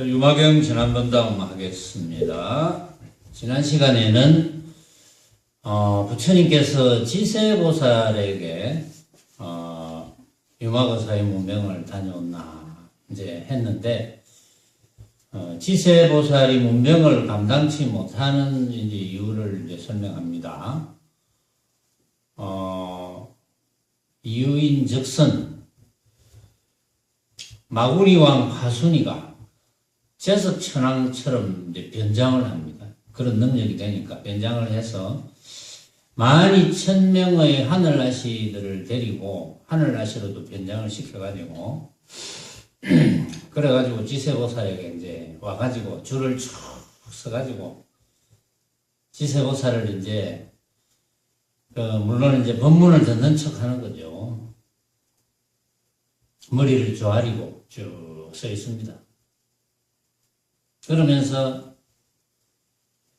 유마경 지난번담 하겠습니다. 지난 시간에는 부처님께서 지세보살에게 유마거사의 문명을 다녀온나 이제 했는데 지세보살이 문명을 감당치 못하는 이제 이유를 이제 설명합니다. 이유인즉슨 마구리왕 파순이가 제석천왕처럼 이제 변장을 합니다. 그런 능력이 되니까 변장을 해서 12,000명의 하늘나시들을 데리고 하늘나시로도 변장을 시켜가지고 그래가지고 지세보살에게 이제 와가지고 줄을 쭉 서가지고 지세보살을 이제 물론 이제 법문을 듣는 척 하는 거죠. 머리를 조아리고 쭉 서 있습니다. 그러면서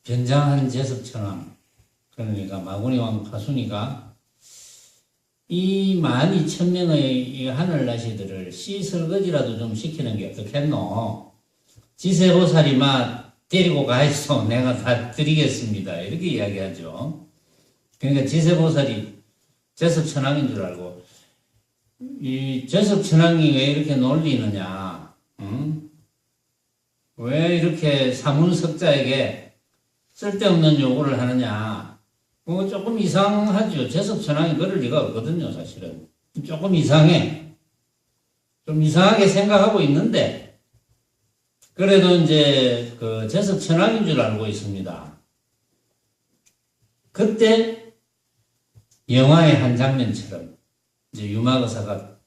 변장한 제석천왕, 그러니까 마구리왕 파순이가 이 12,000명의 이 하늘나시들을 씨설거지라도 좀 시키는 게 어떻겠노? 지세보살이 막 데리고 가있어. 내가 다 드리겠습니다. 이렇게 이야기하죠. 그러니까 지세보살이 제석천왕인 줄 알고, 이 제석천왕이 왜 이렇게 놀리느냐? 응? 왜 이렇게 사문석자에게 쓸데없는 요구를 하느냐? 그거 조금 이상하죠. 제석천왕이 그럴 리가 없거든요, 사실은. 조금 이상해. 좀 이상하게 생각하고 있는데, 그래도 이제 그 제석천왕인 줄 알고 있습니다. 그때 영화의 한 장면처럼 이제 유마거사가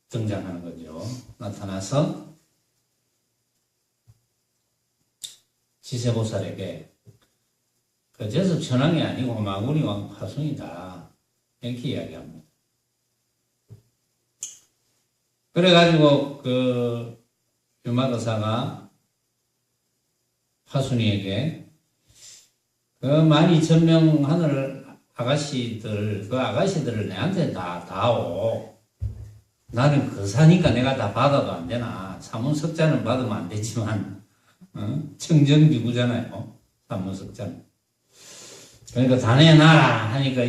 등장하는 거죠. 나타나서 지세보살에게 그 제석천왕이 아니고 마구리왕 파순이다 이렇게 이야기합니다. 그래가지고 그 유마거사가 파순이에게 그 12,000명 하늘 아가씨들 그 아가씨들을 내한테 다 다오. 나는 거사니까 내가 다 받아도 안 되나. 사문석자는 받으면 안 되지만 청정기구잖아요. 사문석자는. 그러니까 다 내놔라 하니까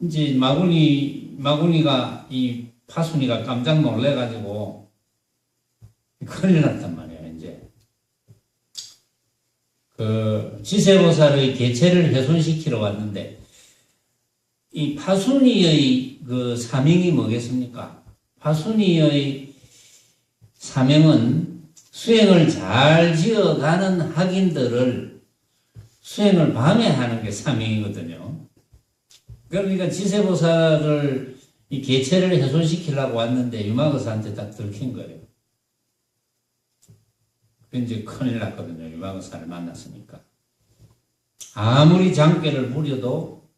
이제 마구니가 이 파순이가 깜짝 놀래가지고 큰일 났단 말이에요. 이제 그 지세보살의 계체를 훼손시키러 왔는데 이 파순이의 그 사명이 뭐겠습니까? 파순이의 사명은 수행을 잘 지어가는 학인들을 수행을 방해하는 게 사명이거든요. 그러니까 지세보살을 이 계체를 훼손시키려고 왔는데 유마거사한테 딱 들킨 거예요. 이제 큰일 났거든요. 유마거사를 만났으니까. 아무리 장깨를 부려도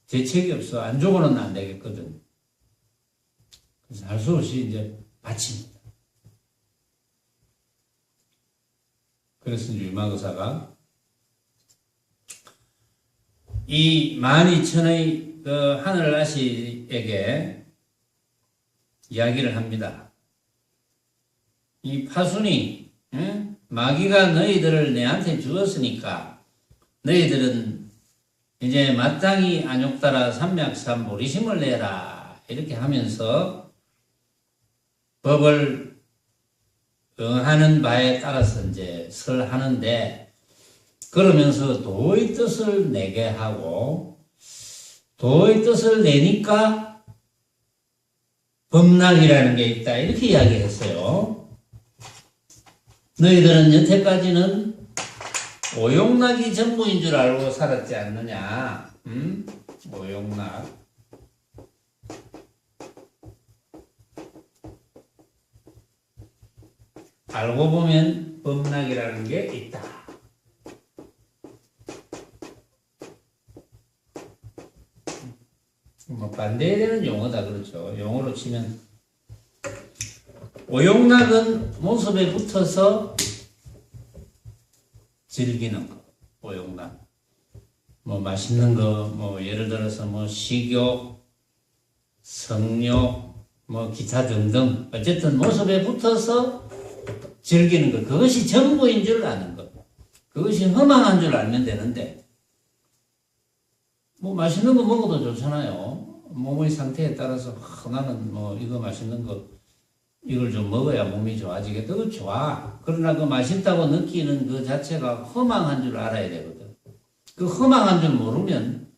대책이 없어. 안 죽어는 안 되겠거든. 그래서 할 수 없이 이제 바칩니다. 그래서 유마거사가 이 12,000의 그 하늘나시에게 이야기를 합니다. 이 파순이 마귀가 너희들을 내한테 주었으니까 너희들은 이제 마땅히 안욕따라 삼맥삼 보리심을 내라 이렇게 하면서 법을 응하는 바에 따라서 이제 설하는데 그러면서 도의 뜻을 내게 하고 도의 뜻을 내니까 법락이라는 게 있다 이렇게 이야기했어요. 너희들은 여태까지는 오용락이 전부인 줄 알고 살았지 않느냐? 오용락. 알고 보면 법락이라는 게 있다. 뭐 반대해야 되는 용어다 그렇죠. 용어로 치면 오용락은 모습에 붙어서 즐기는 거. 오용락. 뭐 맛있는 거, 뭐 예를 들어서 뭐 식욕, 성욕, 뭐 기타 등등 어쨌든 모습에 붙어서 즐기는 것, 그것이 전부인 줄 아는 것, 그것이 허망한 줄 알면 되는데, 뭐 맛있는 거 먹어도 좋잖아요. 몸의 상태에 따라서 나는 뭐 이거 맛있는 거 이걸 좀 먹어야 몸이 좋아지겠다. 그거 좋아. 그러나 그 맛있다고 느끼는 그 자체가 허망한 줄 알아야 되거든. 그 허망한 줄 모르면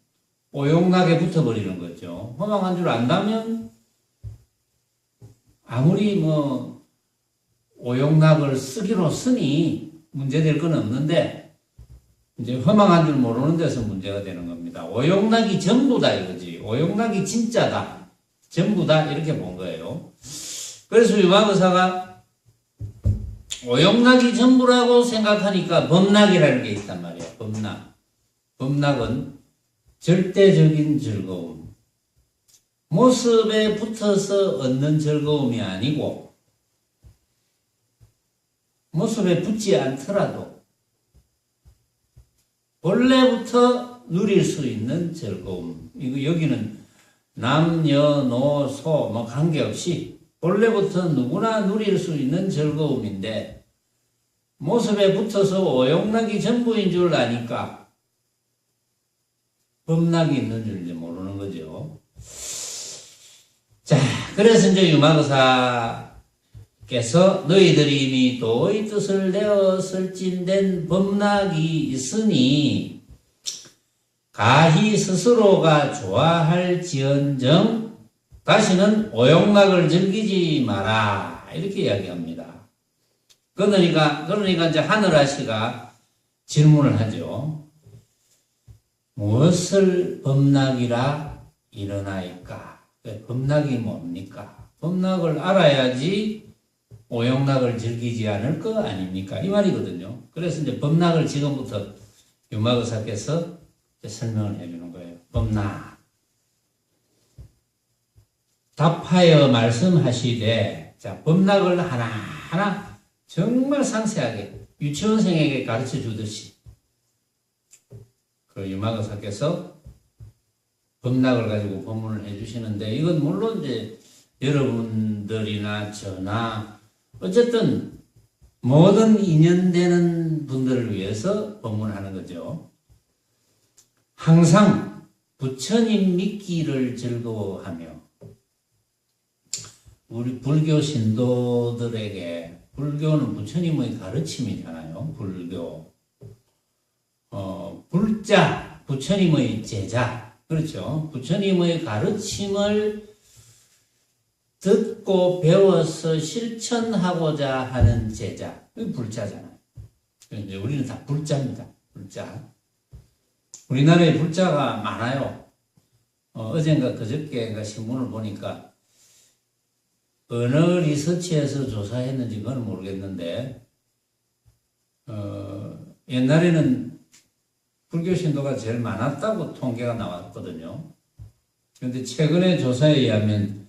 오용락에 붙어버리는 거죠. 허망한 줄 안다면 아무리 뭐 오용락을 쓰기로 쓰니 문제될 건 없는데 이제 허망한 줄 모르는 데서 문제가 되는 겁니다. 오용락이 전부다 이거지. 오용락이 진짜다. 전부다 이렇게 본 거예요. 그래서 유마거사가 오용락이 전부라고 생각하니까 범락이라는 게 있단 말이야. 범락. 범락은 절대적인 즐거움. 모습에 붙어서 얻는 즐거움이 아니고 모습에 붙지 않더라도 본래부터 누릴 수 있는 즐거움. 이거 여기는 남녀노소 뭐 관계없이 본래부터 누구나 누릴 수 있는 즐거움인데 모습에 붙어서 오용락이 전부인 줄 아니까 범락이 있는 줄 이제 모르는 거죠. 자, 그래서 이제 유마거사께서 너희들이 이미 도의 뜻을 내었을진된 범락이 있으니 가히 스스로가 좋아할지언정 다시는 오용락을 즐기지 마라 이렇게 이야기합니다. 그러니까 이제 하늘아씨가 질문을 하죠. 무엇을 범락이라 이르나이까? 범락이 뭡니까? 범락을 알아야지 오용락을 즐기지 않을 거 아닙니까? 이 말이거든요. 그래서 이제 범락을 지금부터 유마거사께서 설명을 해주는 거예요. 범락. 답하여 말씀하시되, 자, 범락을 하나하나 정말 상세하게 유치원생에게 가르쳐 주듯이 그 유마거사께서 범락을 가지고 법문을 해주시는데, 이건 물론 이제 여러분들이나 저나 어쨌든 모든 인연되는 분들을 위해서 법문하는 거죠. 항상 부처님 믿기를 즐거워하며 우리 불교 신도들에게 불교는 부처님의 가르침이잖아요. 불교. 불자, 부처님의 제자. 그렇죠. 부처님의 가르침을 듣고 배워서 실천하고자 하는 제자. 그게 불자잖아요. 이제 우리는 다 불자입니다. 불자. 우리나라에 불자가 많아요. 어젠가 그저께가 신문을 보니까 어느 리서치에서 조사했는지 그건 모르겠는데, 옛날에는 불교 신도가 제일 많았다고 통계가 나왔거든요. 그런데 최근에 조사에 의하면,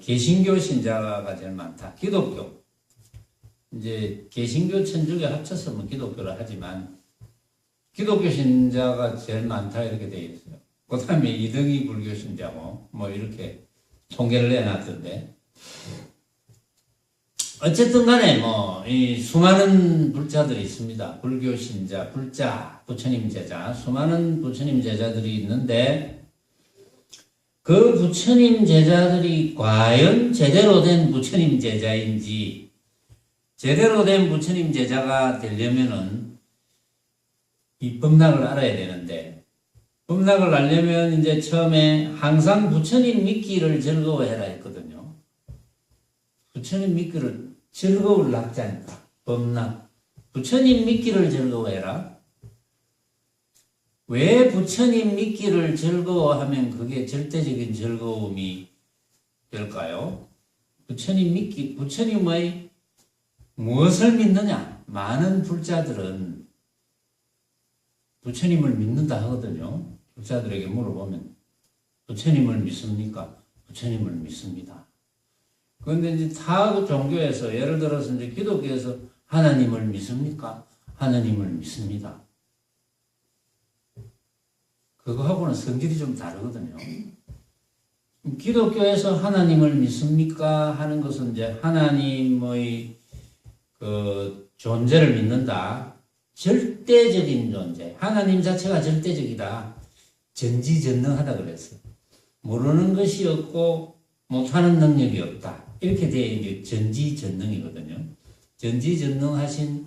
개신교 신자가 제일 많다. 기독교. 이제 개신교 천주교 합쳐서 뭐 기독교를 하지만, 기독교 신자가 제일 많다 이렇게 되어 있어요. 그 다음에 2등이 불교 신자고, 뭐 이렇게 통계를 내놨던데, 어쨌든 간에 이 수많은 불자들이 있습니다. 불교 신자, 불자, 부처님 제자, 수많은 부처님 제자들이 있는데 그 부처님 제자들이 과연 제대로 된 부처님 제자인지, 제대로 된 부처님 제자가 되려면은 이 범락을 알아야 되는데, 범락을 알려면 이제 처음에 항상 부처님 믿기를 즐거워해라 했거든요. 부처님 믿기를 즐거울 낙자니까. 범락. 부처님 믿기를 즐거워해라. 왜 부처님 믿기를 즐거워하면 그게 절대적인 즐거움이 될까요? 부처님 믿기, 부처님의 무엇을 믿느냐? 많은 불자들은 부처님을 믿는다 하거든요. 불자들에게 물어보면 부처님을 믿습니까? 부처님을 믿습니다. 그런데 이제 타 종교에서, 예를 들어서 이제 기독교에서 하나님을 믿습니까? 하나님을 믿습니다. 그거하고는 성질이 좀 다르거든요. 기독교에서 하나님을 믿습니까? 하는 것은 이제 하나님의 그 존재를 믿는다. 절대적인 존재. 하나님 자체가 절대적이다. 전지전능하다 그랬어. 모르는 것이 없고 못하는 능력이 없다. 이렇게 되어 전지전능이거든요. 전지전능하신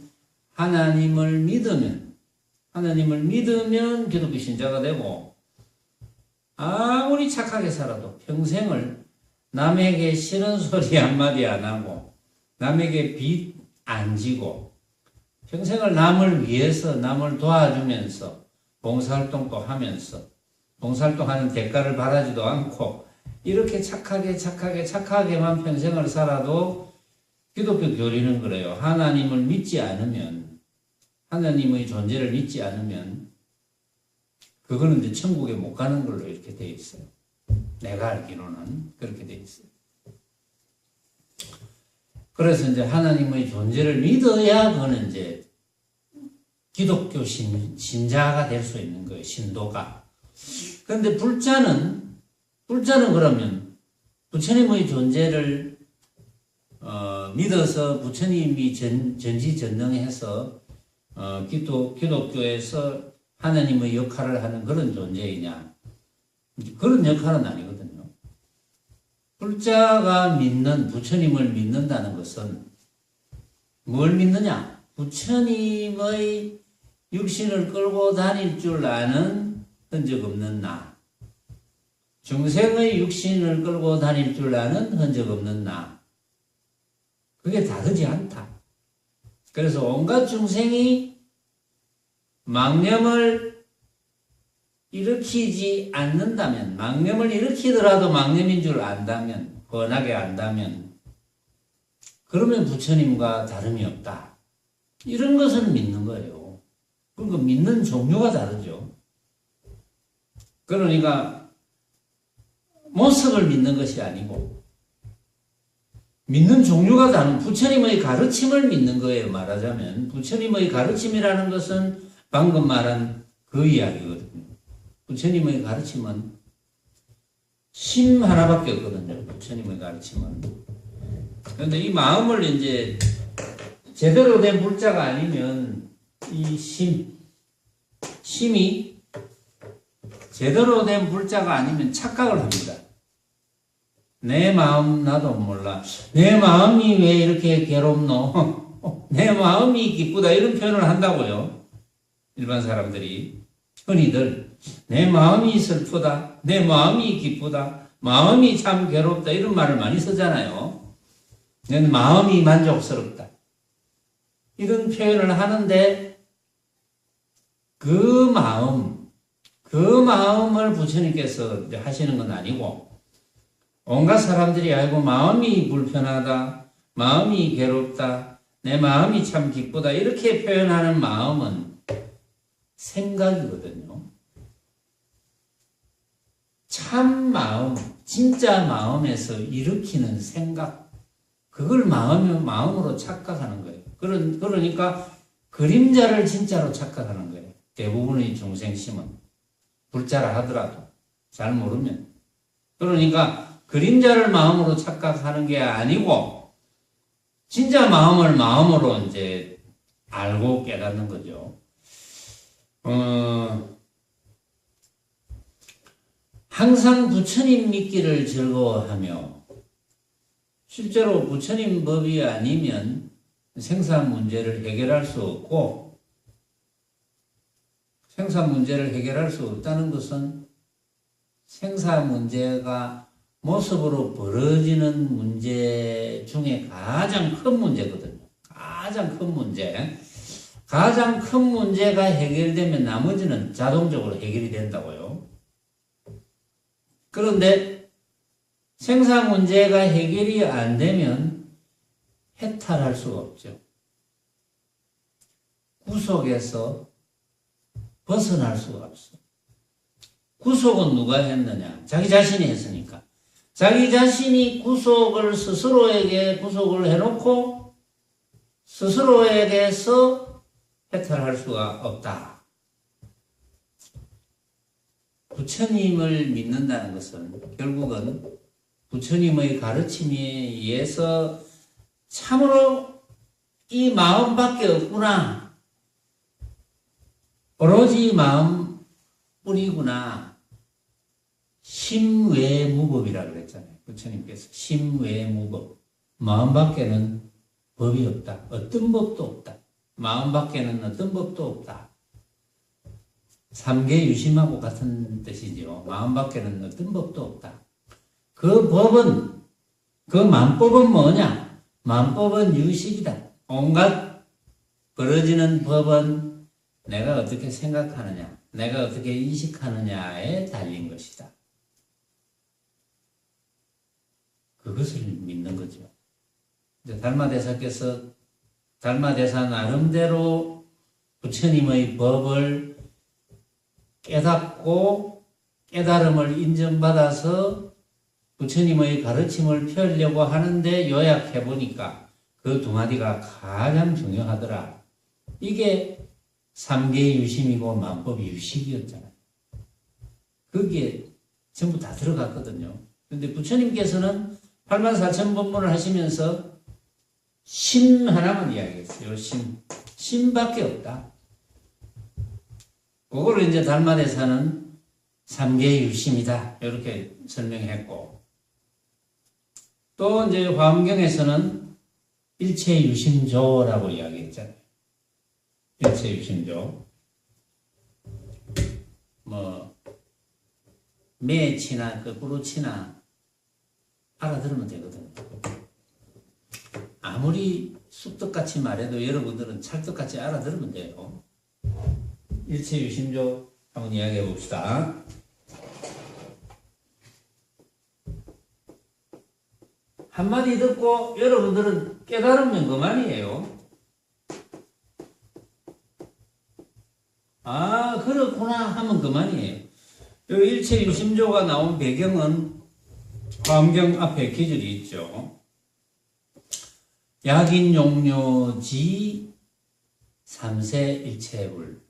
하나님을 믿으면 기독교 신자가 되고, 아무리 착하게 살아도 평생을 남에게 싫은 소리 한마디 안 하고, 남에게 빚 안 지고, 평생을 남을 위해서 남을 도와주면서, 봉사활동도 하면서, 봉사활동하는 대가를 바라지도 않고, 이렇게 착하게만 평생을 살아도 기독교 교리는 그래요. 하나님을 믿지 않으면, 하나님의 존재를 믿지 않으면, 그거는 이제 천국에 못 가는 걸로 이렇게 돼 있어요. 내가 알기로는 그렇게 돼 있어요. 그래서 이제 하나님의 존재를 믿어야 그거는 이제 기독교 신자가 될 수 있는 거예요. 신도가. 그런데 불자는 그러면 부처님의 존재를 믿어서 부처님이 전지전능해서 기독교에서 하나님의 역할을 하는 그런 존재이냐? 그런 역할은 아니거든요. 불자가 부처님을 믿는다는 것은 뭘 믿느냐? 부처님의 육신을 끌고 다닐 줄 아는 흔적 없는 나. 중생의 육신을 끌고 다닐 줄 아는 흔적 없는 나. 그게 다르지 않다. 그래서 온갖 중생이 망념을 일으키지 않는다면, 망념을 일으키더라도 망념인 줄 안다면, 뻔하게 안다면, 그러면 부처님과 다름이 없다. 이런 것은 믿는 거예요. 그러니까 믿는 종류가 다르죠. 그러니까 모습을 믿는 것이 아니고 믿는 종류가 다른 부처님의 가르침을 믿는 거예요. 말하자면 부처님의 가르침이라는 것은 방금 말한 그 이야기거든요. 부처님의 가르침은 심 하나밖에 없거든요. 부처님의 가르침은. 그런데 이 마음을 이제 제대로 된 불자가 아니면 이 심이 제대로 된 불자가 아니면 착각을 합니다. 내 마음 나도 몰라. 내 마음이 왜 이렇게 괴롭노? 내 마음이 기쁘다. 이런 표현을 한다고요. 일반 사람들이. 흔히들 내 마음이 슬프다. 내 마음이 기쁘다. 마음이 참 괴롭다. 이런 말을 많이 쓰잖아요. 내 마음이 만족스럽다. 이런 표현을 하는데 그 마음을 부처님께서 하시는 건 아니고 온갖 사람들이 알고 마음이 불편하다, 마음이 괴롭다, 내 마음이 참 기쁘다 이렇게 표현하는 마음은 생각이거든요. 참 마음, 진짜 마음에서 일으키는 생각, 그걸 마음으로 착각하는 거예요. 그러니까 그림자를 진짜로 착각하는 거예요. 대부분의 중생심은. 불자라 하더라도 잘 모르면. 그러니까 그림자를 마음으로 착각하는 게 아니고 진짜 마음을 마음으로 이제 알고 깨닫는 거죠. 항상 부처님 믿기를 즐거워하며 실제로 부처님 법이 아니면 생사 문제를 해결할 수 없고 생사 문제를 해결할 수 없다는 것은 생사 문제가 모습으로 벌어지는 문제 중에 가장 큰 문제거든요. 가장 큰 문제. 가장 큰 문제가 해결되면 나머지는 자동적으로 해결이 된다고요. 그런데 생사 문제가 해결이 안 되면 해탈할 수가 없죠. 구속에서 벗어날 수가 없어. 구속은 누가 했느냐? 자기 자신이 했으니까. 자기 자신이 스스로에게 구속을 해놓고 스스로에게서 해탈할 수가 없다. 부처님을 믿는다는 것은 결국은 부처님의 가르침에 의해서 참으로 이 마음밖에 없구나. 오로지 마음뿐이구나. 심외무법이라고 그랬잖아요. 부처님께서 심외무법. 마음밖에는 법이 없다. 어떤 법도 없다. 마음밖에는 어떤 법도 없다. 삼계유심하고 같은 뜻이죠. 마음밖에는 어떤 법도 없다. 그 법은, 그 만법은 뭐냐? 만법은 유식이다. 온갖 벌어지는 법은 내가 어떻게 생각하느냐, 내가 어떻게 인식하느냐에 달린 것이다. 그것을 믿는 거죠. 달마대사께서 달마대사 나름대로 부처님의 법을 깨닫고 깨달음을 인정받아서 부처님의 가르침을 펴려고 하는데 요약해 보니까 그 두 마디가 가장 중요하더라. 이게 삼계유심이고 만법유식이었잖아요. 그게 전부 다 들어갔거든요. 근데 부처님께서는 84,000법문을 하시면서 심 하나만 이야기했어요. 심밖에 없다. 그걸 이제 달마대사는 삼계유심이다. 이렇게 설명했고, 또 이제 화엄경에서는 일체유심조라고 이야기했잖아요. 일체유심조. 매치나 거꾸로 치나 알아들으면 되거든요. 아무리 쑥떡같이 말해도 여러분들은 찰떡같이 알아들으면 돼요. 일체유심조 한번 이야기해 봅시다. 한마디 듣고 여러분들은 깨달으면 그만이에요. 아, 그렇구나 하면 그만이에요. 이 일체유심조가 나온 배경은 화엄경 앞에 기절이 있죠. 약인용료지 삼세일체불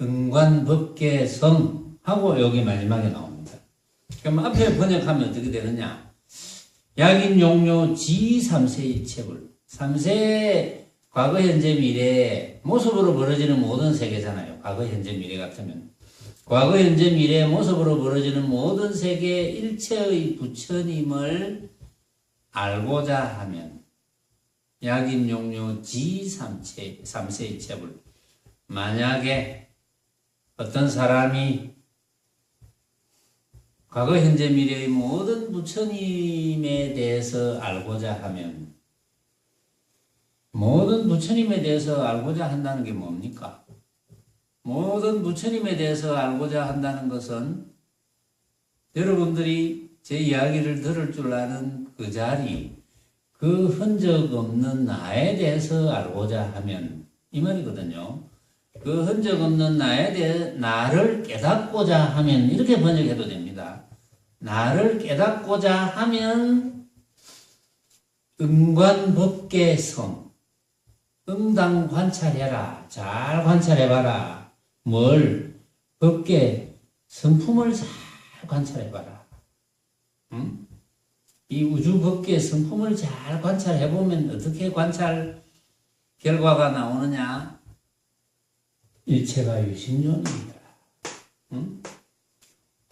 응관법계성 하고 여기 마지막에 나옵니다. 그럼 앞에 번역하면 어떻게 되느냐? 약인용료지 삼세일체불. 삼세 과거 현재 미래 모습으로 벌어지는 모든 세계잖아요. 과거 현재 미래 같으면 과거 현재 미래 모습으로 벌어지는 모든 세계 일체의 부처님을 알고자 하면 약인용료지 삼세일체불. 만약에 어떤 사람이 과거 현재 미래의 모든 부처님에 대해서 알고자 하면, 모든 부처님에 대해서 알고자 한다는 게 뭡니까? 모든 부처님에 대해서 알고자 한다는 것은 여러분들이 제 이야기를 들을 줄 아는 그 자리, 그 흔적 없는 나에 대해서 알고자 하면 이 말이거든요. 그 흔적 없는 나에 대해 나를 깨닫고자 하면 이렇게 번역해도 됩니다. 나를 깨닫고자 하면 응관법계성, 응당 관찰해라. 잘 관찰해봐라. 뭘? 법계 성품을 잘 관찰해봐라. 응? 이 우주 법계 성품을 잘 관찰해보면 어떻게 관찰 결과가 나오느냐? 일체가 유심존입니다. 응?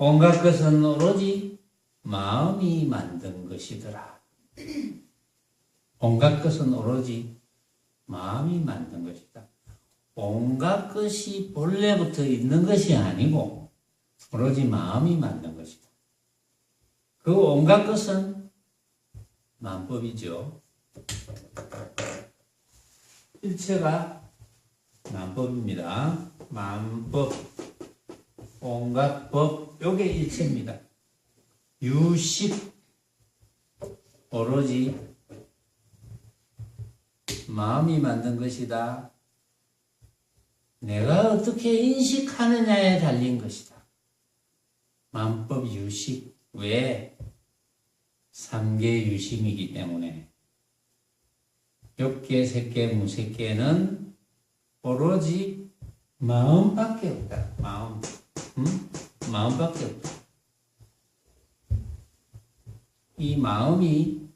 온갖 것은 오로지 마음이 만든 것이더라. 온갖 것은 오로지 마음이 만든 것이다. 온갖 것이 본래부터 있는 것이 아니고 오로지 마음이 만든 것이다. 그 온갖 것은 만법이죠. 일체가 만법입니다. 만법, 온갖 법, 요게 일체입니다. 유식, 오로지 마음이 만든 것이다. 내가 어떻게 인식하느냐에 달린 것이다. 만법 유식, 왜? 삼계 유심이기 때문에. 욕계, 색계, 무색계는 오로지 마음밖에 없다. 마음. 마음밖에 없다. 이 마음이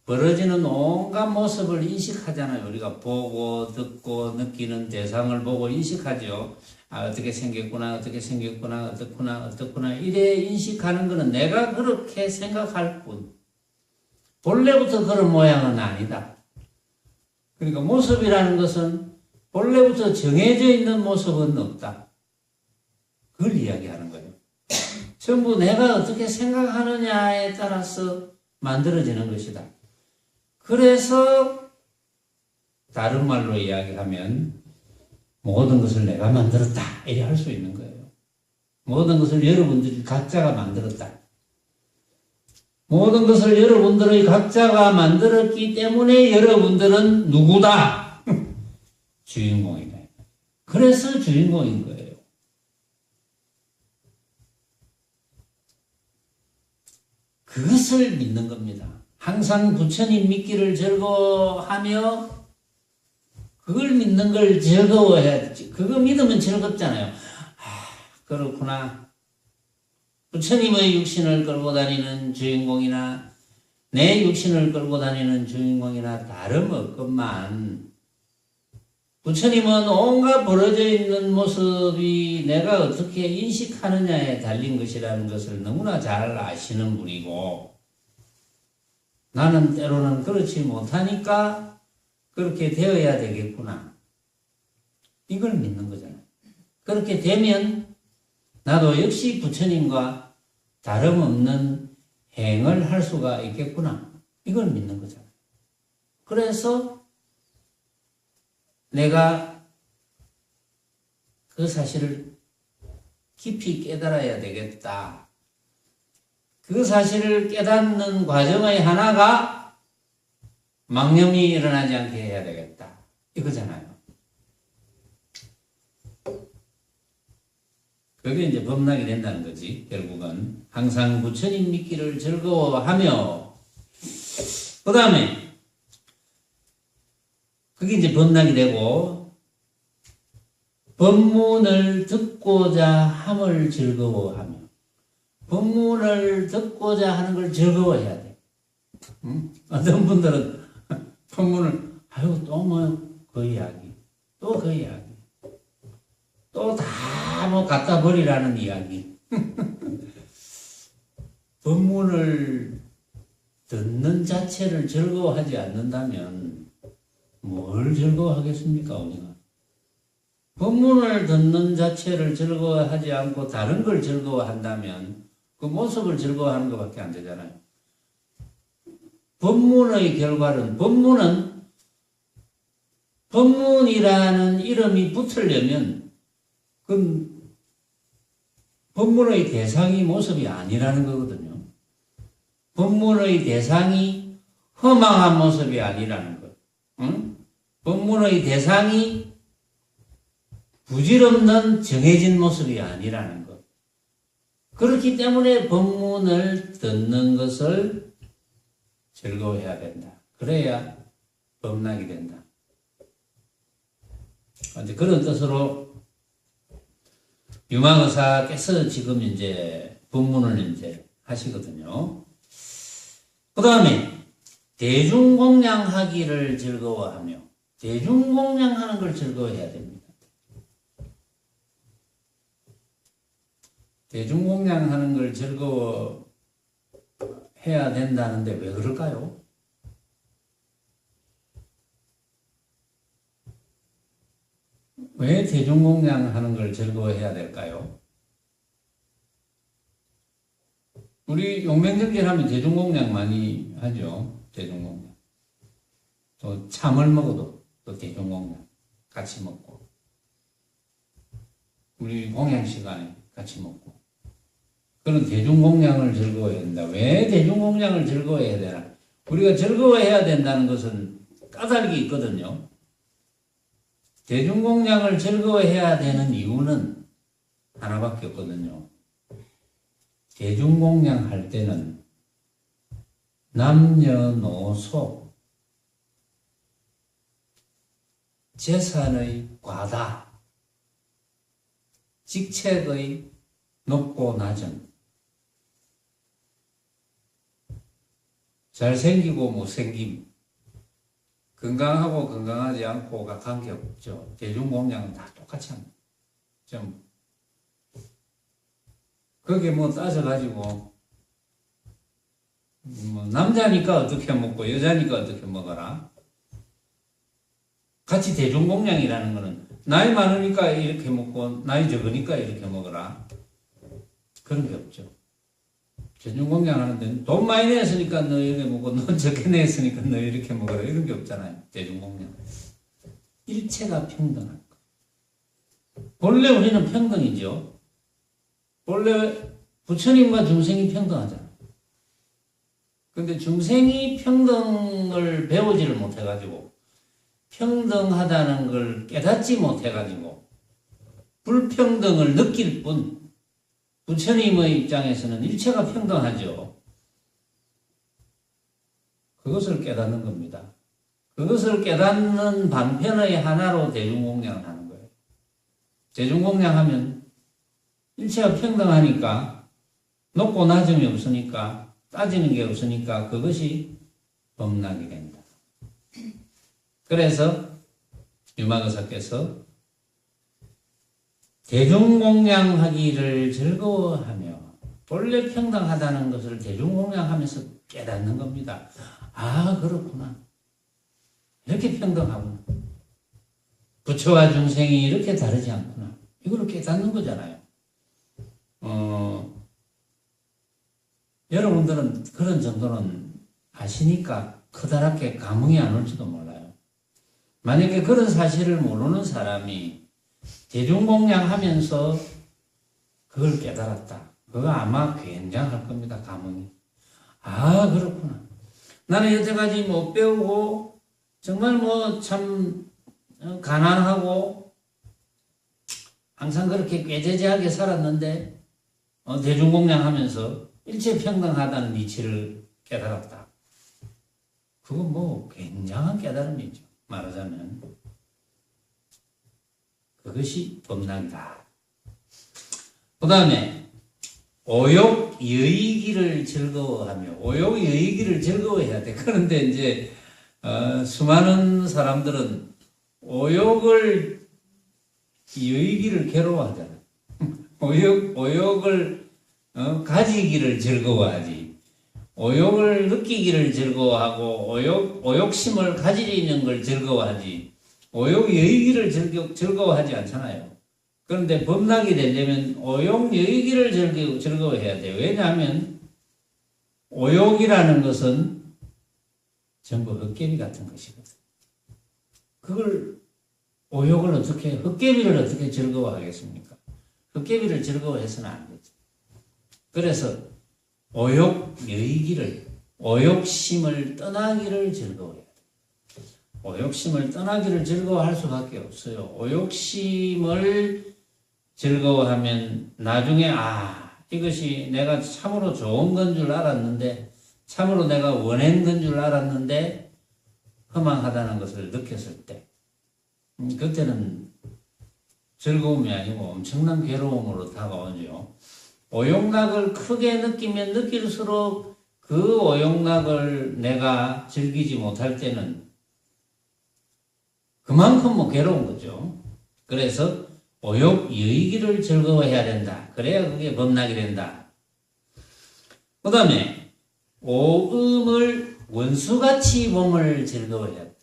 벌어지는 온갖 모습을 인식하잖아요. 우리가 보고 듣고 느끼는 대상을 보고 인식하죠. 아, 어떻게 생겼구나, 어떻게 생겼구나, 어떻구나, 어떻구나. 이래 인식하는 거는 내가 그렇게 생각할 뿐. 본래부터 그런 모양은 아니다. 그러니까 모습이라는 것은 본래부터 정해져 있는 모습은 없다. 그걸 이야기하는 거예요. 전부 내가 어떻게 생각하느냐에 따라서 만들어지는 것이다. 그래서 다른 말로 이야기하면 모든 것을 내가 만들었다 이렇게 할 수 있는 거예요. 모든 것을 여러분들이 각자가 만들었다. 모든 것을 여러분들의 각자가 만들었기 때문에 여러분들은 누구다? 주인공이다. 그래서 주인공인 거예요. 그것을 믿는 겁니다. 항상 부처님 믿기를 즐거워하며 그걸 믿는 걸 즐거워해야지. 그거 믿으면 즐겁잖아요. 아, 그렇구나. 부처님의 육신을 끌고 다니는 주인공이나 내 육신을 끌고 다니는 주인공이나 다름없건만 부처님은 온갖 벌어져 있는 모습이 내가 어떻게 인식하느냐에 달린 것이라는 것을 너무나 잘 아시는 분이고 나는 때로는 그렇지 못하니까 그렇게 되어야 되겠구나. 이걸 믿는 거잖아요. 그렇게 되면 나도 역시 부처님과 다름없는 행을 할 수가 있겠구나. 이걸 믿는 거잖아요. 그래서 내가 그 사실을 깊이 깨달아야 되겠다. 그 사실을 깨닫는 과정의 하나가 망념이 일어나지 않게 해야 되겠다. 이거잖아요. 그게 이제 범락이 된다는 거지. 결국은 항상 부처님 믿기를 즐거워하며 그 다음에 그게 이제 범락이 되고 법문을 듣고자 함을 즐거워하며 법문을 듣고자 하는 걸 즐거워해야 돼. 응? 어떤 분들은 법문을 아유 또 뭐 그 이야기 또 그 이야기 또 다 뭐 갖다 버리라는 이야기. 법문을 듣는 자체를 즐거워하지 않는다면 뭘 즐거워하겠습니까, 우리가? 법문을 듣는 자체를 즐거워하지 않고 다른 걸 즐거워한다면 그 모습을 즐거워하는 것밖에 안 되잖아요. 법문의 결과는 법문이라는 이름이 붙으려면 그 법문의 대상이 모습이 아니라는 거거든요. 법문의 대상이 허망한 모습이 아니라는 것. 응? 법문의 대상이 부질없는 정해진 모습이 아니라는 것. 그렇기 때문에 법문을 듣는 것을 즐거워해야 된다. 그래야 범락이 된다. 이제 그런 뜻으로 유망의사께서 지금 이제 법문을 이제 하시거든요. 그 다음에 대중공양하기를 즐거워하며 대중공양하는 걸 즐거워해야 됩니다. 대중공양하는 걸 즐거워해야 된다는데 왜 그럴까요? 왜 대중공양하는 걸 즐거워해야 될까요? 우리 용맹정진 하면 대중공양 많이 하죠. 대중공양. 또 참을 먹어도 또 대중공양 같이 먹고. 우리 공양 시간에 같이 먹고. 그런 대중공양을 즐거워해야 된다. 왜 대중공양을 즐거워해야 되나? 우리가 즐거워해야 된다는 것은 까닭이 있거든요. 대중공양을 즐거워해야 되는 이유는 하나밖에 없거든요. 대중공양 할 때는 남녀노소 재산의 과다, 직책의 높고 낮은 잘생기고 못생김, 건강하고 건강하지 않고가 관계없죠. 대중공양은 다 똑같이 합니다. 좀 그게 뭐 따져가지고 뭐 남자니까 어떻게 먹고 여자니까 어떻게 먹어라. 같이 대중공양이라는 거는 나이 많으니까 이렇게 먹고 나이 적으니까 이렇게 먹어라. 그런 게 없죠. 대중공양 하는데 돈 많이 냈으니까 너 이렇게 먹고 돈 적게 냈으니까 너 이렇게 먹어라. 이런 게 없잖아요. 대중공양. 일체가 평등한 거. 본래 우리는 평등이죠. 본래 부처님과 중생이 평등하잖아. 근데 중생이 평등을 배우지를 못해가지고 평등하다는 걸 깨닫지 못해가지고 불평등을 느낄 뿐 부처님의 입장에서는 일체가 평등하죠. 그것을 깨닫는 겁니다. 그것을 깨닫는 방편의 하나로 대중공양을 하는 거예요. 대중공양하면 일체가 평등하니까 높고 낮음이 없으니까 따지는 게 없으니까 그것이 범락이 된다. 그래서 유마거사께서 대중공양하기를 즐거워하며 본래 평등하다는 것을 대중공양하면서 깨닫는 겁니다. 아, 그렇구나. 이렇게 평등하구나. 부처와 중생이 이렇게 다르지 않구나. 이걸 깨닫는 거잖아요. 여러분들은 그런 정도는 아시니까 커다랗게 감흥이 안 올지도 몰라요. 만약에 그런 사실을 모르는 사람이 대중공양하면서 그걸 깨달았다. 그거 아마 굉장할 겁니다. 감흥이. 아, 그렇구나. 나는 여태까지 못 배우고 정말 뭐 참 가난하고 항상 그렇게 꾀죄죄하게 살았는데 대중공양하면서 일체평등하다는 이치를 깨달았다. 그건 뭐 굉장한 깨달음이죠. 말하자면 그것이 범락이다. 그 다음에 오욕여의기를 즐거워하며 오욕여의기를 즐거워해야 돼. 그런데 이제 수많은 사람들은 오욕을 여의기를 괴로워하잖아요. 오욕을 가지기를 즐거워하지. 오욕을 느끼기를 즐거워하고 오욕심을 가지는 걸 즐거워하지. 오욕여의기를 즐거워하지 않잖아요. 그런데 범락이 되려면 오욕여의기를 즐거워해야 돼요. 왜냐하면 오욕이라는 것은 전부 헛개비 같은 것이거든. 그걸 오욕을 어떻게, 헛개비를 어떻게 즐거워하겠습니까? 헛개비를 즐거워해서는 안 되죠. 그래서 오욕여의기를, 오욕심을 떠나기를 즐거워해야 돼요. 오욕심을 떠나기를 즐거워할 수밖에 없어요. 오욕심을 즐거워하면 나중에 이것이 내가 참으로 좋은 건 줄 알았는데, 참으로 내가 원한 건 줄 알았는데 허망하다는 것을 느꼈을 때 그때는 즐거움이 아니고 엄청난 괴로움으로 다가오죠. 오욕락을 크게 느끼면 느낄수록 그 오욕락을 내가 즐기지 못할 때는 그만큼 뭐 괴로운 거죠. 그래서 오욕여의기를 즐거워해야 된다. 그래야 그게 범락이 된다. 그 다음에 오음을 원수같이 봄을 즐거워해야 된다.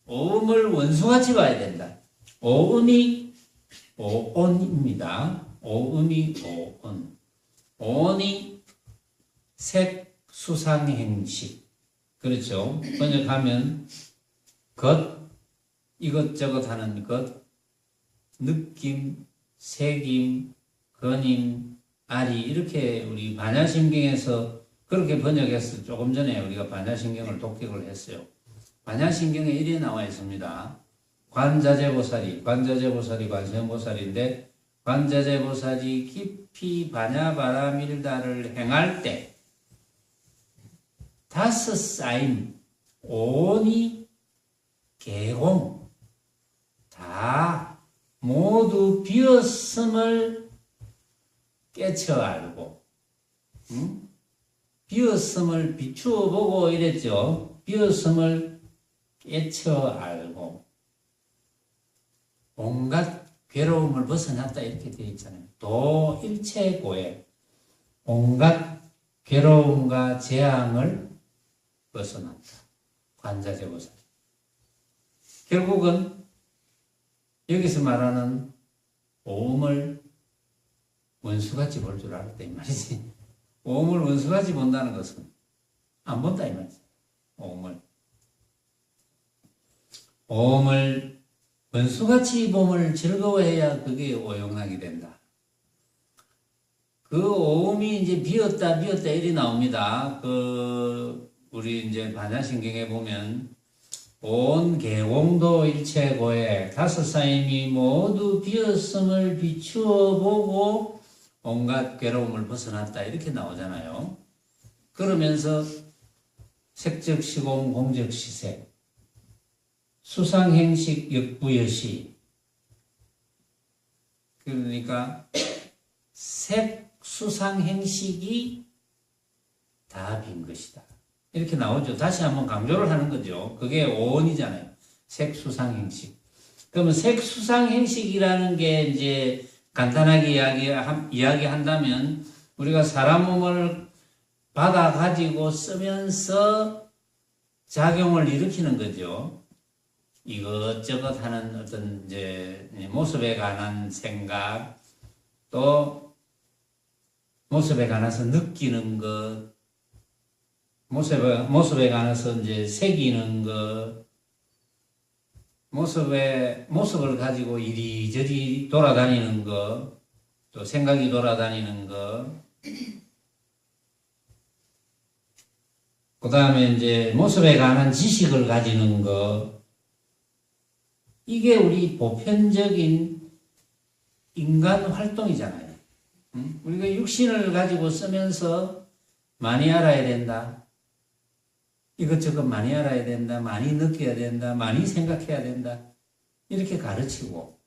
오음을 원수같이 봐야 된다. 오음이 오온입니다. 오음이 오온. 오온이 색수상행식. 그렇죠. 번역하면 것, 이것저것 하는 것, 느낌, 색임, 건임, 아리 이렇게 우리 반야심경에서 그렇게 번역해서 조금 전에 우리가 반야심경을 독격을 했어요. 반야심경에 이래 나와 있습니다. 관자재보살이 관세음보살인데 관자재보살이 깊이 반야바라밀다를 행할 때 다섯 쌓인 오온이 개공 다 모두 비었음을 깨쳐 알고 비었음을 비추어 보고 이랬죠. 비었음을 깨쳐 알고 온갖 괴로움을 벗어났다 이렇게 되어 있잖아요. 도일체고에 온갖 괴로움과 재앙을 벗어났다. 관자재보살. 결국은 여기서 말하는 오음을 원수같이 볼 줄 알았다 이 말이지. 오음을 원수같이 본다는 것은 안 본다 이 말이지. 오음을 원수같이 봄을 즐거워해야 그게 오용락이 된다. 그 오음이 이제 비었다 이리 나옵니다. 우리 이제 반야신경에 보면 온 계공도 일체고에 다섯 사임이 모두 비었음을 비추어 보고 온갖 괴로움을 벗어났다 이렇게 나오잖아요. 그러면서 색적 시공 공적 시색 수상행식 역부여시 그러니까 색 수상행식이 다 빈 것이다. 이렇게 나오죠. 다시 한번 강조를 하는 거죠. 그게 오온이잖아요. 색 수상행식. 그러면 색 수상행식이라는 게 이제 간단하게 이야기한다면 우리가 사람 몸을 받아가지고 쓰면서 작용을 일으키는 거죠. 이것저것 하는 어떤 이제 모습에 관한 생각, 또 모습에 관해서 느끼는 것, 모습에 관해서 이제 새기는 것, 모습을 가지고 이리저리 돌아다니는 것, 또 생각이 돌아다니는 것, 그 다음에 이제 모습에 관한 지식을 가지는 것, 이게 우리 보편적인 인간 활동이잖아요. 우리가 육신을 가지고 쓰면서 많이 알아야 된다. 이것저것 많이 알아야 된다. 많이 느껴야 된다. 많이 생각해야 된다. 이렇게 가르치고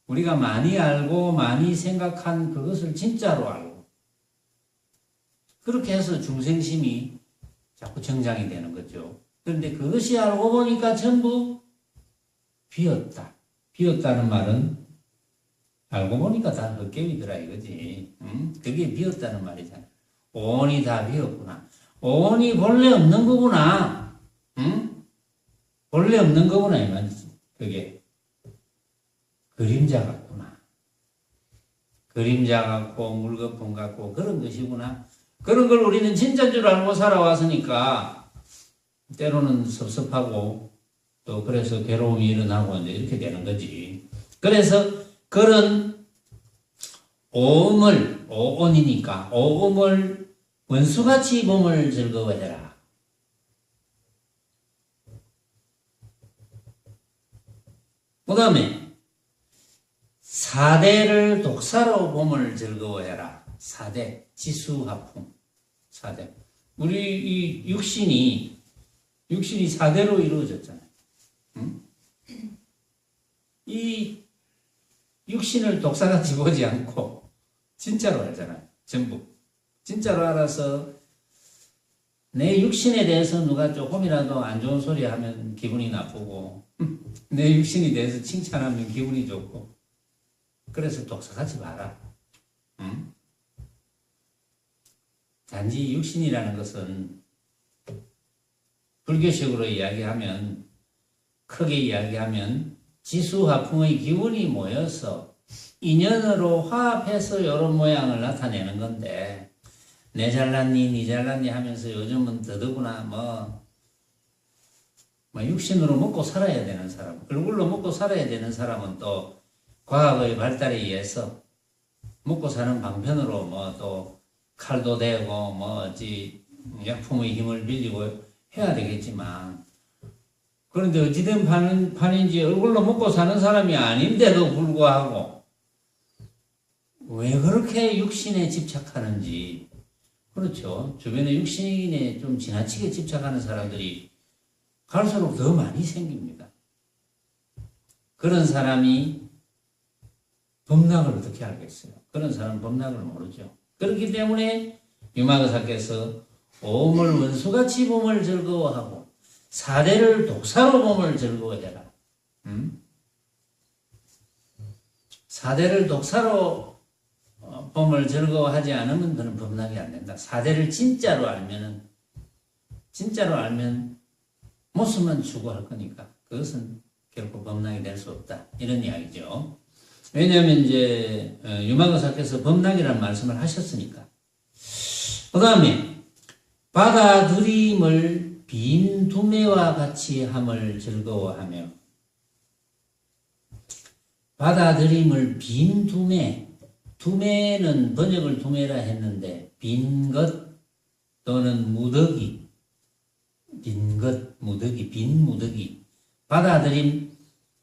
우리가 많이 알고 많이 생각한 그것을 진짜로 알고 그렇게 해서 중생심이 자꾸 정장이 되는 거죠. 그런데 그것이 알고 보니까 전부 비었다. 비었다는 말은 알고 보니까 다 헛개미더라 이거지. 그게 비었다는 말이잖아. 온이 다 비었구나. 온이 본래 없는 거구나. 본래 없는 거구나 이 말이지. 그게 그림자 같구나. 그림자 같고 물거품 같고 그런 것이구나. 그런 걸 우리는 진짜인 줄 알고 살아왔으니까 때로는 섭섭하고 또 그래서 괴로움이 일어나고 이제 이렇게 되는 거지. 그래서 그런 오음이니까 오음을 원수같이 봄을 즐거워해라. 그 다음에 사대를 독사로 봄을 즐거워해라. 사대, 지수화풍. 사대. 우리 이 육신이 사대로 이루어졌잖아요. 이 육신을 독사같이 보지 않고 진짜로 알잖아요. 전부. 진짜로 알아서 내 육신에 대해서 누가 조금이라도 안 좋은 소리 하면 기분이 나쁘고 내 육신에 대해서 칭찬하면 기분이 좋고 그래서 독사같이 봐라. 단지 육신이라는 것은 불교식으로 이야기하면 크게 이야기하면 지수화풍의 기운이 모여서 인연으로 화합해서 이런 모양을 나타내는 건데 내 잘났니 니 잘났니 하면서 요즘은 더더구나 육신으로 먹고 살아야 되는 사람 얼굴로 먹고 살아야 되는 사람은 또 과학의 발달에 의해서 먹고 사는 방편으로 또 칼도 대고 약품의 힘을 빌리고 해야 되겠지만 그런데 어찌된 판인지 얼굴로 먹고 사는 사람이 아닌데도 불구하고 왜 그렇게 육신에 집착하는지. 그렇죠. 주변에 육신에 좀 지나치게 집착하는 사람들이 갈수록 더 많이 생깁니다. 그런 사람이 범락을 어떻게 알겠어요? 그런 사람은 범락을 모르죠. 그렇기 때문에 유마거사께서 보험을 원수같이 보험을 즐거워하고 사대를 독사로 보험을 즐거워해라. 사대를 독사로 보험을 즐거워하지 않으면 그는 범락이 안 된다. 사대를 진짜로 알면 못 쓰면 추구할 거니까 그것은 결코 범락이 될 수 없다. 이런 이야기죠. 왜냐하면 이제 유마거사께서 범락이라는 말씀을 하셨으니까. 그 다음에 받아들임을 빈 두매와 같이 함을 즐거워하며, 받아들임을 빈 두매, 두매는 번역을 두매라 했는데 빈 것 또는 무더기, 빈 것, 무더기, 빈 무더기. 받아들임,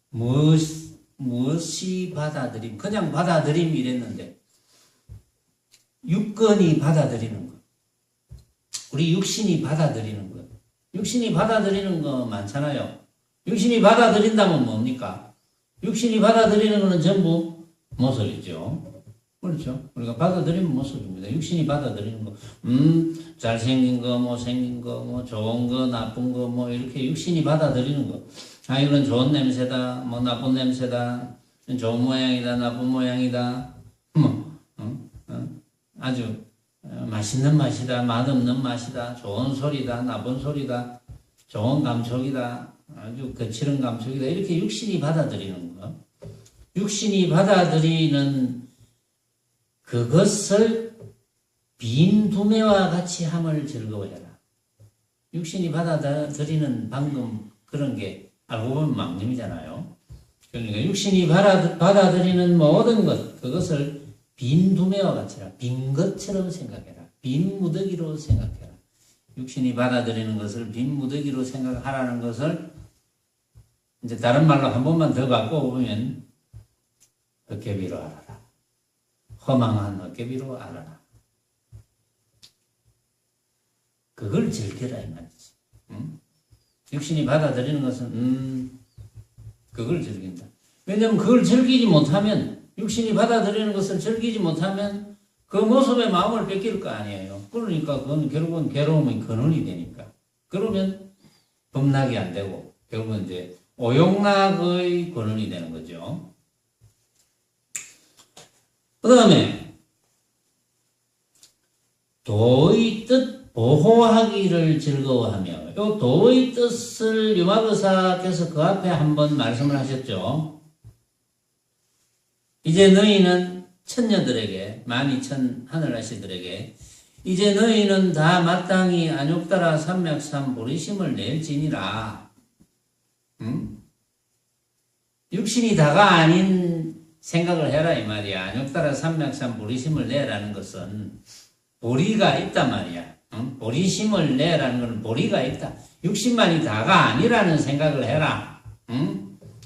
무엇이 받아들임? 그냥 받아들임 이랬는데 육건이 받아들이는 것, 우리 육신이 받아들이는 것. 육신이 받아들이는 거 많잖아요. 육신이 받아들인다면 뭡니까? 육신이 받아들이는 거는 전부 모습이죠. 그렇죠? 우리가 받아들이면 모습입니다. 육신이 받아들이는 거, 잘생긴 거, 못생긴 거, 뭐 좋은 거, 나쁜 거, 뭐 이렇게 육신이 받아들이는 거. 아, 이건 좋은 냄새다, 뭐 나쁜 냄새다, 좋은 모양이다, 나쁜 모양이다, 아주 맛있는 맛이다, 맛없는 맛이다, 좋은 소리다, 나쁜 소리다, 좋은 감촉이다, 아주 거칠은 감촉이다. 이렇게 육신이 받아들이는 거. 육신이 받아들이는 그것을 빈 두매와 같이 함을 즐거워해라. 육신이 받아들이는 방금 그런 게 알고 보면 망념이잖아요. 그러니까 육신이 받아들이는 모든 것, 그것을 빈 두매와 같이라, 빈 것처럼 생각해라. 빈 무더기로 생각해라. 육신이 받아들이는 것을 빈 무더기로 생각하라는 것을 이제 다른 말로 한 번만 더 바꿔보면 헛개비로 알아라. 허망한 헛개비로 알아라. 그걸 즐겨라 이 말이지. 육신이 받아들이는 것은 그걸 즐긴다. 왜냐하면 그걸 즐기지 못하면, 육신이 받아들이는 것을 즐기지 못하면 그 모습의 마음을 뺏길 거 아니에요. 그러니까 그건 결국은 괴로움의 근원이 되니까. 그러면 범락이 안 되고 결국은 이제 오용락의 근원이 되는 거죠. 그 다음에 도의 뜻 보호하기를 즐거워하며, 이 도의 뜻을 유마거사께서 그 앞에 한번 말씀을 하셨죠. 이제 너희는 천녀들에게, 12,000 하늘나시들에게 이제 너희는 다 마땅히 안욕따라 삼맥삼 보리심을 낼지니라. 육신이 다가 아닌 생각을 해라 이 말이야. 안욕따라 삼맥삼 보리심을 내라는 것은 보리가 있단 말이야. 보리심을 내라는 것은 보리가 있다. 육신만이 다가 아니라는 생각을 해라.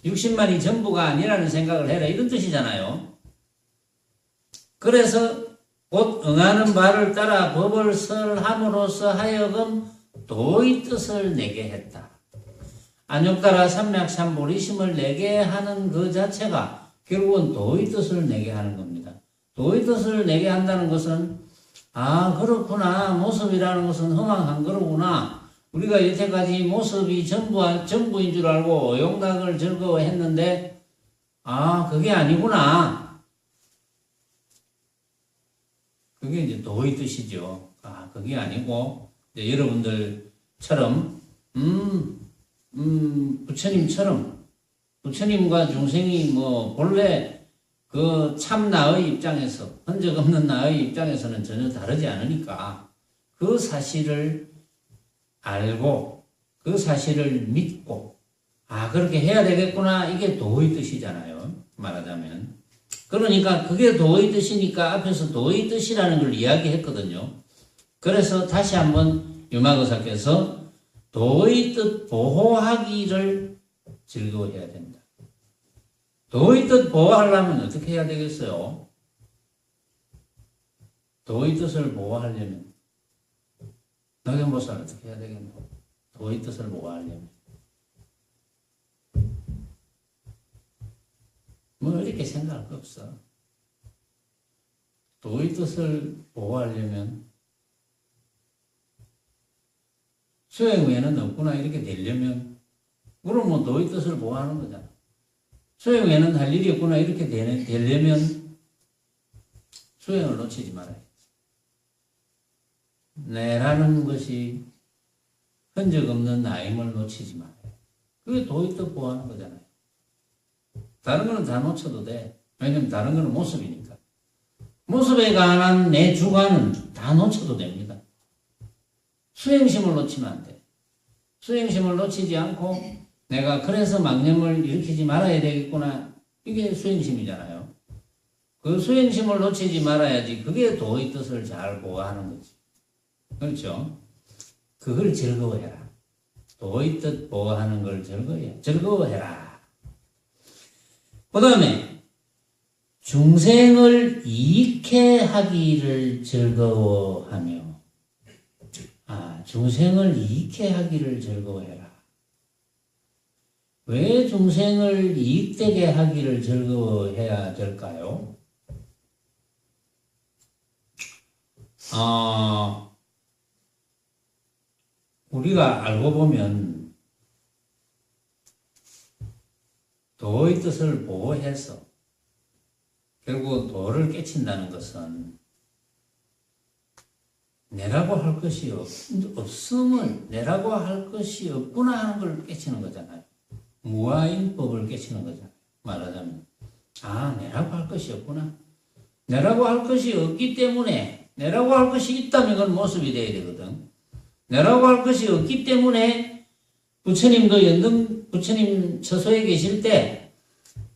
육신만이 전부가 아니라는 생각을 해라. 이런 뜻이잖아요. 그래서 곧 응하는 바를 따라 법을 설함으로써 하여금 도의 뜻을 내게 했다. 안욕따라 삼맥삼 보리심을 내게 하는 그 자체가 결국은 도의 뜻을 내게 하는 겁니다. 도의 뜻을 내게 한다는 것은, 아, 그렇구나. 모습이라는 것은 허망한 거로구나. 우리가 여태까지 모습이 전부인 줄 알고 오용락을 즐거워했는데, 아, 그게 아니구나. 그게 이제 도의 뜻이죠. 아, 그게 아니고, 이제 여러분들처럼, 부처님과 중생이 뭐, 본래 그 참 나의 입장에서, 흔적 없는 나의 입장에서는 전혀 다르지 않으니까, 그 사실을 알고, 그 사실을 믿고, 아, 그렇게 해야 되겠구나. 이게 도의 뜻이잖아요. 말하자면. 그러니까 그게 도의 뜻이니까 앞에서 도의 뜻이라는 걸 이야기했거든요. 그래서 다시 한번 유마거사께서 도의 뜻 보호하기를 즐거워해야 된다. 도의 뜻 보호하려면 어떻게 해야 되겠어요? 도의 뜻을 보호하려면 너경보살 어떻게 해야 되겠노? 도의 뜻을 보호하려면 뭐 이렇게 생각할 거 없어. 도의 뜻을 보호하려면 수행 외에는 없구나 이렇게 되려면 그러면 도의 뜻을 보호하는 거잖아. 수행 외에는 할 일이 없구나 이렇게 되려면 수행을 놓치지 말아야 돼. 내라는 것이 흔적 없는 나임을 놓치지 말아야 돼. 그게 도의 뜻 보호하는 거잖아요. 다른 거는 다 놓쳐도 돼. 왜냐면 다른 거는 모습이니까. 모습에 관한 내 주관은 다 놓쳐도 됩니다. 수행심을 놓치면 안 돼. 수행심을 놓치지 않고 내가 그래서 망념을 일으키지 말아야 되겠구나. 이게 수행심이잖아요. 그 수행심을 놓치지 말아야지. 그게 도의 뜻을 잘 보호하는 거지. 그렇죠? 그걸 즐거워해라. 도의 뜻 보호하는 걸 즐거워해라. 그 다음에 중생을 이익해 하기를 즐거워하며 중생을 이익해 하기를 즐거워해라. 왜 중생을 이익되게 하기를 즐거워해야 될까요? 우리가 알고 보면 도의 뜻을 보호해서 결국 도를 깨친다는 것은 내라고 할 것이 없음을 내라고 할 것이 없구나 하는 걸 깨치는 거잖아요. 무아인법을 깨치는 거잖아요. 말하자면 내라고 할 것이 없구나. 내라고 할 것이 없기 때문에 내라고 할 것이 있다면 그건 모습이 돼야 되거든. 내라고 할 것이 없기 때문에 부처님도 연등 부처님 처소에 계실 때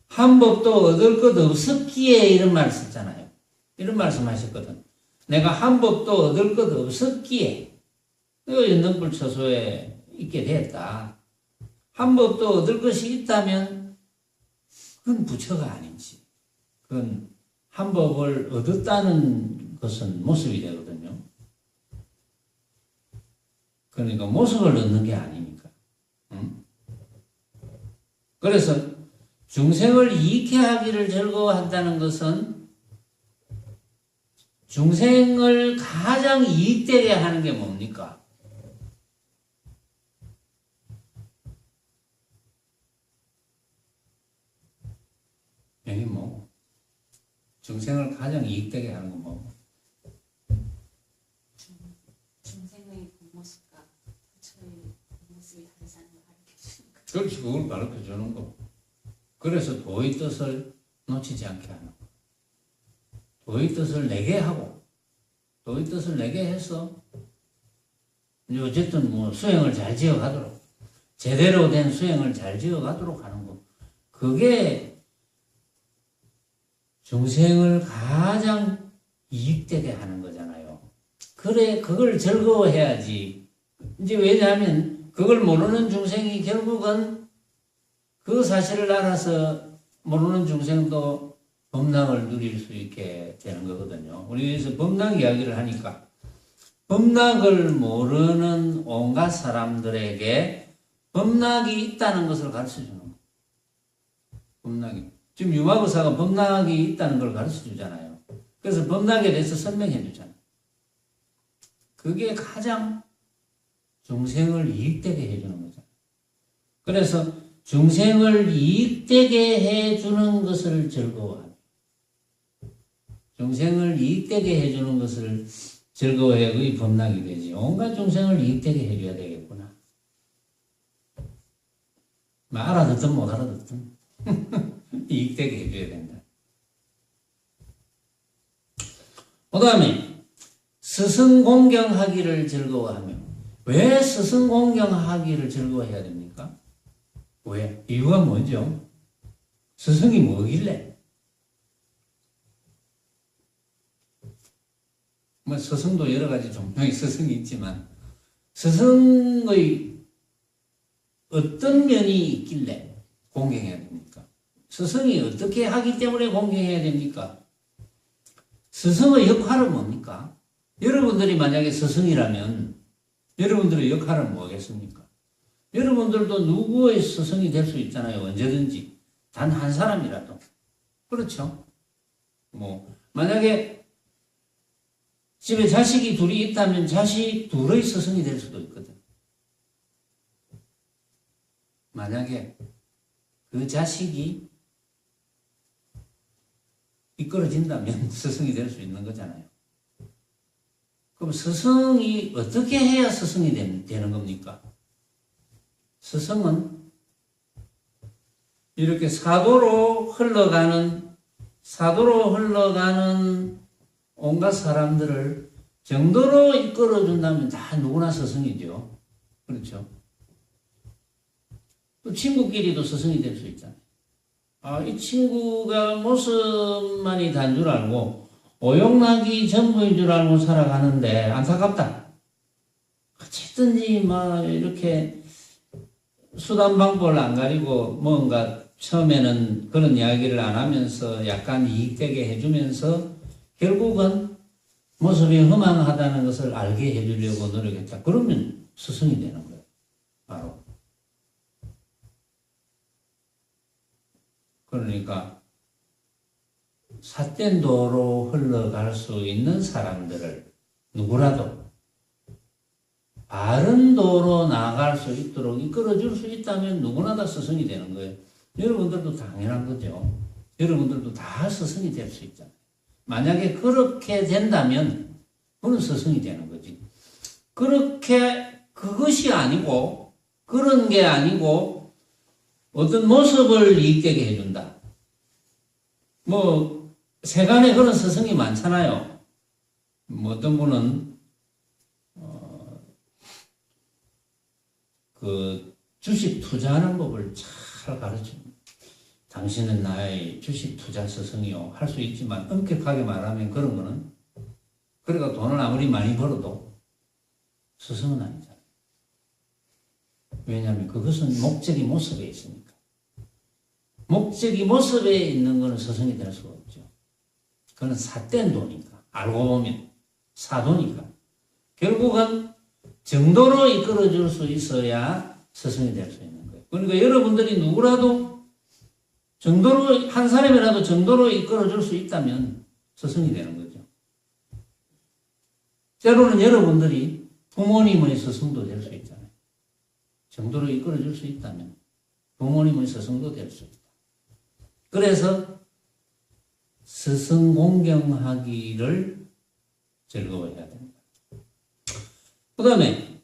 한 법도 얻을 것 없었기에 이런 말 썼잖아요. 이런 말씀 하셨거든. 내가 한 법도 얻을 것 없었기에 연등불 처소에 있게 됐다. 한 법도 얻을 것이 있다면 그건 부처가 아닌지. 그건 한 법을 얻었다는 것은 모습이 되거든요. 그러니까 모습을 얻는 게 아니니까. 그래서 중생을 이익해 하기를 즐거워한다는 것은 중생을 가장 이익되게 하는 게 뭡니까? 여기 중생을 가장 이익되게 하는 건 뭐? 중생의 본모습과 부처의 본모습이 다르다는 걸 가르쳐주는 거. 그렇지, 그걸 가르쳐 주는 거. 그래서 도의 뜻을 놓치지 않게 하는 거. 도의 뜻을 내게 하고, 도의 뜻을 내게 해서, 이제 어쨌든 수행을 잘 지어가도록, 제대로 된 수행을 잘 지어가도록 하는 거. 그게 중생을 가장 이익되게 하는 거잖아요. 그래, 그걸 즐거워해야지. 이제 왜냐하면, 그걸 모르는 중생이 결국은 그 사실을 알아서 모르는 중생도 법락을 누릴 수 있게 되는 거거든요. 우리 여기서 법락 이야기를 하니까 법락을 모르는 온갖 사람들에게 법락이 있다는 것을 가르쳐 주는 거예요. 법락이. 지금 유마부사가 법락이 있다는 걸 가르쳐 주잖아요. 그래서 법락에 대해서 설명해 주잖아요. 그게 가장 중생을 이익되게 해주는 거죠. 그래서 중생을 이익되게 해주는 것을 즐거워하며 중생을 이익되게 해주는 것을 즐거워해 그게 법락이 되지. 온갖 중생을 이익되게 해줘야 되겠구나. 알아듣든 못 알아듣든 이익되게 해줘야 된다. 그 다음에 스승 공경하기를 즐거워하며 왜 스승 공경하기를 즐거워해야 됩니까? 왜? 이유가 뭐죠? 스승이 뭐길래? 스승도 여러 가지 종류의 스승이 있지만 스승의 어떤 면이 있길래 공경해야 됩니까? 스승이 어떻게 하기 때문에 공경해야 됩니까? 스승의 역할은 뭡니까? 여러분들이 만약에 스승이라면 여러분들의 역할은 뭐겠습니까? 여러분들도 누구의 스승이 될 수 있잖아요. 언제든지. 단 한 사람이라도. 그렇죠? 만약에 집에 자식이 둘이 있다면 자식 둘의 스승이 될 수도 있거든. 만약에 그 자식이 이끌어진다면 스승이 될 수 있는 거잖아요. 그럼 스승이 어떻게 해야 스승이 되는 겁니까? 스승은 이렇게 사도로 흘러가는 온갖 사람들을 정도로 이끌어준다면 다 누구나 스승이죠. 그렇죠? 또 친구끼리도 스승이 될 수 있잖아요. 이 친구가 모습만이 단 줄 알고 오용락이 전부인 줄 알고 살아가는데 안타깝다. 어쨌든지 이렇게 수단 방법을 안 가리고 뭔가 처음에는 그런 이야기를 안 하면서 약간 이익되게 해주면서 결국은 모습이 허망하다는 것을 알게 해주려고 노력했다. 그러면 스승이 되는 거예요. 바로. 그러니까 삿된 도로 흘러갈 수 있는 사람들을 누구라도 바른 도로 나아갈 수 있도록 이끌어줄 수 있다면 누구나 다 스승이 되는 거예요. 여러분들도 당연한 거죠. 여러분들도 다 스승이 될 수 있잖아요. 만약에 그렇게 된다면 그건 스승이 되는 거지. 그것이 아니고 그런 게 아니고 어떤 모습을 이익되게 해준다. 세간에 그런 스승이 많잖아요. 어떤 분은 그 주식 투자하는 법을 잘 가르칩니다. 당신은 나의 주식 투자 스승이요. 할 수 있지만 엄격하게 말하면 그런 거는 그러니까 돈을 아무리 많이 벌어도 스승은 아니잖아요. 왜냐하면 그것은 목적이 모습에 있으니까. 목적이 모습에 있는 것은 스승이 될 수가 없죠. 그건 삿된 도니까. 알고 보면 사도니까. 결국은 정도로 이끌어줄 수 있어야 스승이 될 수 있는 거예요. 그러니까 여러분들이 누구라도 한 사람이라도 정도로 이끌어줄 수 있다면 스승이 되는 거죠. 때로는 여러분들이 부모님의 스승도 될 수 있잖아요. 정도로 이끌어줄 수 있다면 부모님의 스승도 될 수 있다. 그래서 스승 공경하기를 즐거워해야 됩니다. 그 다음에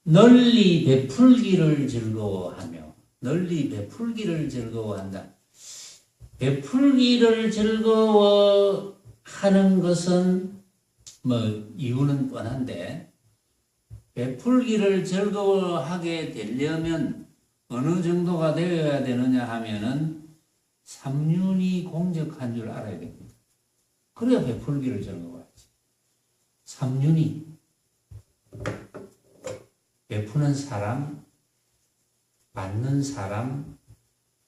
널리 베풀기를 즐거워하며 널리 베풀기를 즐거워한다. 베풀기를 즐거워하는 것은 이유는 뻔한데 베풀기를 즐거워하게 되려면 어느 정도가 되어야 되느냐 하면은 삼륜이 공적한 줄 알아야 됩니다. 그래야 베풀기를 즐거워하지. 삼륜이 베푸는 사람, 받는 사람,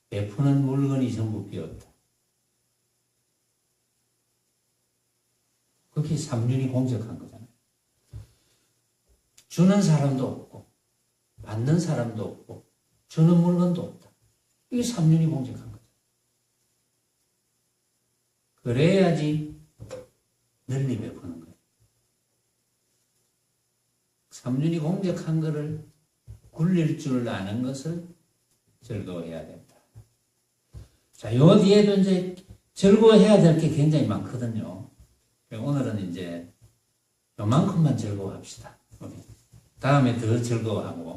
베푸는 물건이 전부 비었다. 그게 삼륜이 공적한 거잖아요. 주는 사람도 없고, 받는 사람도 없고, 주는 물건도 없다. 이게 삼륜이 공적한 거죠. 그래야지 널리 베푸는 거예요. 삼륜이 공적한 것을 굴릴 줄 아는 것을 즐거워해야 된다. 자, 요 뒤에도 이제 즐거워해야 될 게 굉장히 많거든요. 오늘은 이제 요만큼만 즐거워합시다. 다음에 더 즐거워하고